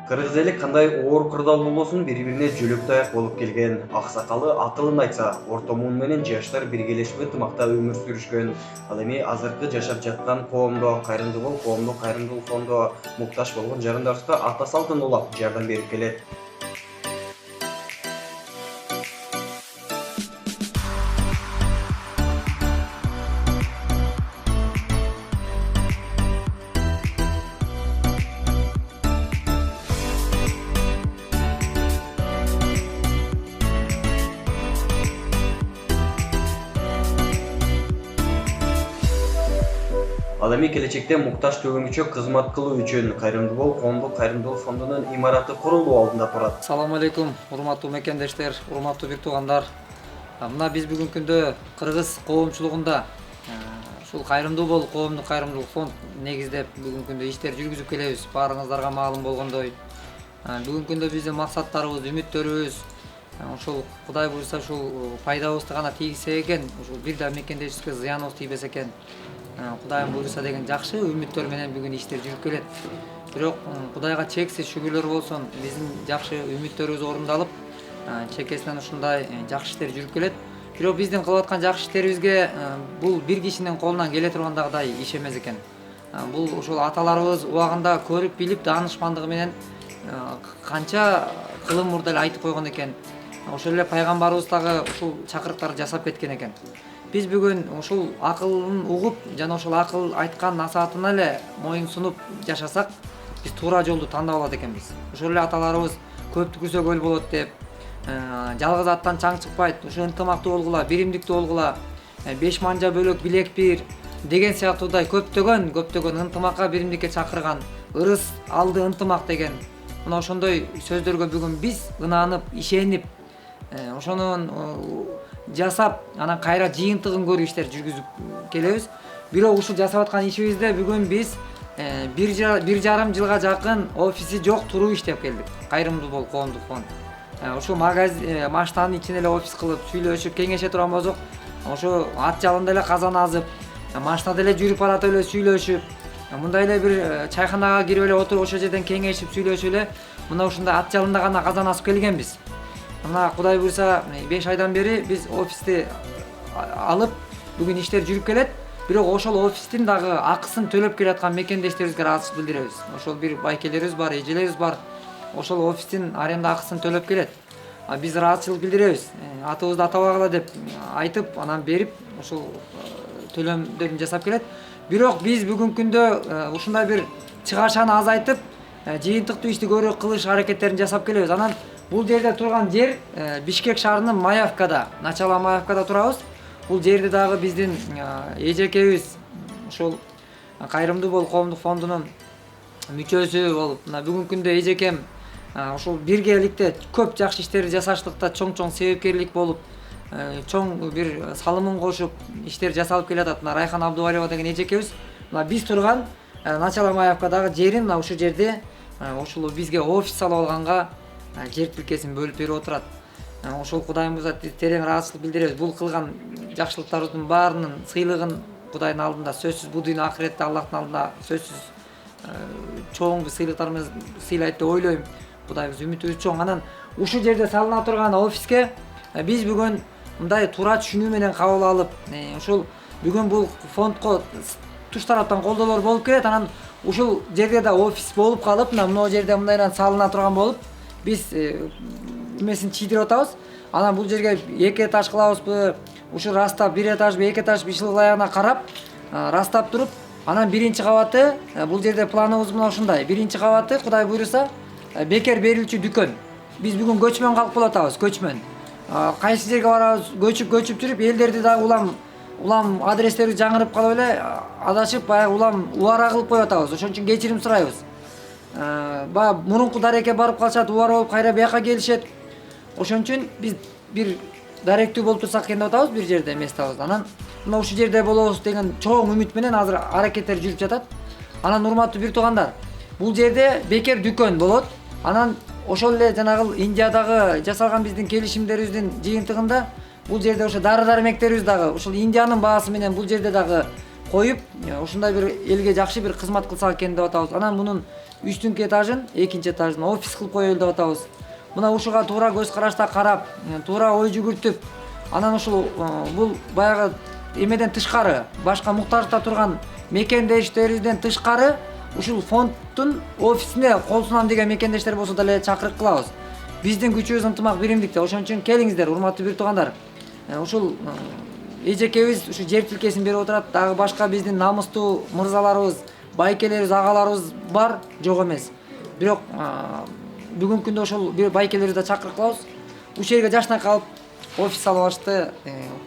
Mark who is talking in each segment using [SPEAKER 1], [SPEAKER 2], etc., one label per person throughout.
[SPEAKER 1] Кыргыз эли кандай оор кырдаал болбосун бири-бирине жөлөк таяк болуп келген. Аксакалы атылын айтса, орто муун менен жаштар биргелешип ынтымакта өмүр сүрүшкөн. Ал эми азыркы жашап жаткан коомдо кайрымдуу бол, коомдук кайрымдуулук фонду муктаж болгон жарандарыбызга ата салтын улап жардам берип келет. Ал эми келечекте муктаж төгөнгүчө кызмат кылуу үчүн кайрымдуу бол коомдук кайрымдуулук фондунун имараты курулуу алдында турат.
[SPEAKER 2] Assalamu alaikum, урматтуу мекендештер, урматтуу бир туугандар. Мына биз бүгүнкү күндө кыргыз коомчулугунда ушул кайрымдуу бол коомдук кайрымдуулук фонд негиздеп бүгүнкү күндө иштер жүргүзүп келебиз. Баарыңыздарга маалым болгондой, бүгүнкү күндө биздин максаттарыбыз, үмүттөрүбүз ушул Кудай буйрса ушул пайдабызды гана тийгизсе экен, ушул бир да мекендешибизге зыяныбыз тийбесе экен. Кудайым буйрса деген жакшы үмүттөр менен бүгүн иштер жүрүп келет. Бирок Кудайга чексиз шүгүрлөр болсун, биздин жакшы үмүттөрүбүз орундалып, чекесинен ушундай жакшы иштер жүрүп келет. Бирок биздин кылып аткан жакшы иштерибизге бул бир кишинин колунан келе тургандагыдай иш эмес экен. Бул ушул аталарыбыз убагында көрүп билип даанышмандыгы менен канча кылым мурда эле айтып койгон экен. Ошол эле пайгамбарыбыз дагы ушул чакырыктарды жасап кеткен экен. Биз бүгүн ушул акылын угуп жана ошол акыл айткан насаатына эле моюн сунуп жашасак, биз туура жолду тандап алат экенбиз. Ошол эле аталарыбыз көптүкүсө көл болот деп, жалгыз аттан чаң чыкпайт, ушу ынтымактуу болгула, биримдиктүү болгула, беш манжа бөлөк билек бир деген сыяктуудай көптөгөн ынтымакка, биримдикке чакырган, ырыс алды ынтымак деген мына ошондой сөздөргө бүгүн биз ынанып, ишенип, ошонун жасап, анан кайра жыйынтыгын көрүп иштер жүргүзүп келебиз. Бирок ушул жасап аткан ишибизде бүгүн биз бир жарым жылга жакын офиси жок туруп иштеп келдик. Кайрымдуу бол коомдук фонд. Ушул маштанын ичинде эле офис кылып, сүйлөшүп, кеңеше турган болсок, ошо ат жалында эле казан азып, машинада эле жүрүп баратып эле сүйлөшүп, мындай эле бир чайханага кирип эле отуруп, ошол жерден кеңешип, сүйлөшүп эле мына ушундай ат жалында гана казан асып келгенбиз. Мына Кудай буйрса 5 айдан бери биз офисти алып, бүгүн иштер жүрүп келет. Бирок ошол офистин дагы акысын төлөп келаткан мекендештерибизге ыраазычылык билдиребиз. Ошол бир байкелерибиз бар, эжелерибиз бар. Ошол офистин аренда акысын төлөп келет. Биз ыраазычылык билдиребиз. Атыбызды атабагыла деп айтып, анан берип, ошол төлөмдөрүн жасап келет. Бирок биз бүгүнкү күндө ушундай бир чыгашаны азайтып, жыйынтыктуу ишти көбүрөөк кылыш аракеттерин жасап келебиз. Анан бул жерде турган жер Бишкек шаарынын Маевкада, Начала Маевкада турабыз. Бул жерде дагы биздин эжекебиз ошол кайрымдуу бол коомдук фондунун мүчөсү болуп, мына бүгүнкү күндө эжекем ошол биргеликте көп жакшы иштерди жасаштыкта чоң себепкерлик болуп, чоң бир салымын кошуп иштер жасалып келатат. Мына Райхан Абдувалиева деген эжекебиз мына биз турган Начала Маевкадагы жерин мына ушул жерде ошол бизге офис салып алганга жер тилкесин бөлүп берип отурат. Ошол Кудайымызга терең ыраазычылык билдиребиз. Бул кылган жакшылыктарыбыздын баарынын сыйлыгын Кудайдын алдында сөзсүз бул дүйнө акыретте Аллахтын алдында сөзсүз чоң бир сыйлыктар менен сыйлайт деп ойлойм. Кудайыбыз үмүтүбүз чоң. Анан ушул жерде салына турган офиске биз бүгүн мындай туура түшүнүү менен кабыл алып, ушул бүгүн бул фондко туш тараптан колдоолор болуп келет. Анан ушул жерде да офис болуп калып, мына жерде мындайдан салына турган болуп, биз эмесин чийдирип атабыз. Анан бул жерге 2 этаж кылабызбы, ушул растап 1 этажбы, 2 этажбы иш ылайыгына карап, растап туруп, анан биринчи кабаты бул жерде планыбыз мына ушундай. Биринчи кабаты Кудай буйрса бекер берилчү дүкөн. Биз бүгүн көчмөн калып калатабыз, көчмөн. Кайсы жерге барабыз, көчүп жүрүп, элдерди дагы улам адрестерибиз жаңырып калып эле адашып, баягы улам убара кылып коюп атабыз. Ошон үчүн кечирим сурайбыз. Баягы мурунку дарекке барып калышат, убара болуп кайра бияка келишет. Ошон үчүн биз бир даректүү болуп турсак экен деп атабыз, бир жерде местабыз. Анан мына ушул жерде болобуз деген чоң үмүт менен азыр аракеттер жүрүп жатат. Анан урматтуу бир туугандар, бул жерде бекер дүкөн болот. Анан ошол эле жанагы Индиядагы жасалган биздин келишимдерибиздин жыйынтыгында бул жерде ошо дары-дармектерибиз дагы ушул Индиянын баасы менен бул жерде дагы коюп ушундай бир элге жакшы бир кызмат кылсак экен деп атабыз. Анан мунун үстүнкү этажын, экинчи этажын офис кылып коелу деп атабыз. Мына ушуга туура көз карашта карап, туура ой жүгүртүп, анан ушул бул баягы эмеден тышкары, башка муктажда турган мекендештерибизден тышкары ушул фонддун офисине кол сунам деген мекендештер болсо деле чакырык кылабыз. Биздин күчүбүз ынтымак биримдикте. Ошон үчүн келиңиздер, урматтуу бир туугандар. Ушул эжекебиз ушу жер тилкесин берип отурат, дагы башка биздин намыстуу мырзаларыбыз, байкелерибиз, агаларыбыз бар, жок эмес. Бирок бүгүнкү күндө ошол бир байкелерибизди чакырып калабыз. Ушул жерге жашына калып, офис салып алышты,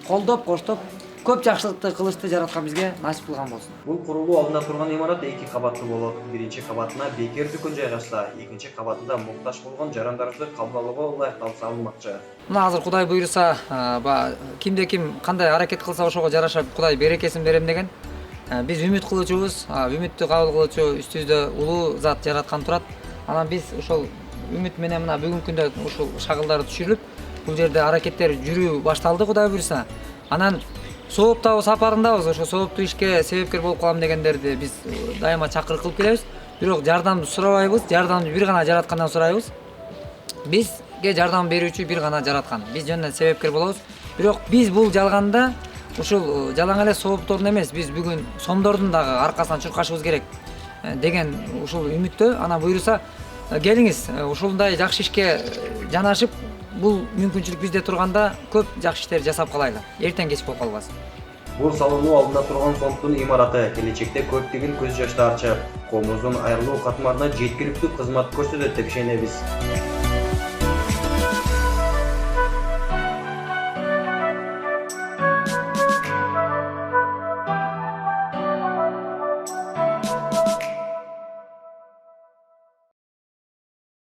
[SPEAKER 2] колдоп, коштоп, көп жакшылыкты кылышты жараткан бизге насип кылган болсун.
[SPEAKER 1] Бул курулуу алдында турган имарат 2 кабаттуу болот. Биринчи кабатына бекер дүкөн жайгашса, экинчи кабатында муктаж болгон жарандарды кабыл алууга ылайыкталып салынмакчы.
[SPEAKER 2] Мына азыр Кудай буйруса, кимде ким кандай аракет кылса ошого жараша Кудай берекесин берем деген. Биз үмүт кылуучубуз, үмүттү кабыл кылуучу үстүбүздө улуу зат жараткан турат. Анан биз ошол үмүт менен мына бүгүнкү күндө ушул шагылдар түшүрүлүп, бул жерде аракеттер жүрүү башталды Кудай буйруса. Анан сооптуу сапарындабыз, ошо сооптуу ишке себепкер болуп калам дегендерди биз дайыма чакырык кылып келебиз. Бирок жардамды сурабайбыз, жардамды бир гана жараткандан сурайбыз. Бизге жардам берүүчү бир гана жараткан. Биз жөнүнөн себепкер болобуз. Бирок биз бул жалганда ушул жалаң эле сооптордун эмес, биз бүгүн сомдордун дагы аркасынан чуркашыбыз керек деген ушул үмүттө. Анан буйруса келиңиз, ушундай жакшы ишке жанашып, бул мүмкүнчүлүк бизде турганда көп жакшы иштер жасап калайлы. Эртең кеч болуп калбас.
[SPEAKER 1] Бул салынуу алдында турган фонддун имараты келечекте көптөгөн көз жаштар арчып, коомубуздун айрылуу катмарына жеткиликтүү кызмат көрсөтөт деп ишенебиз.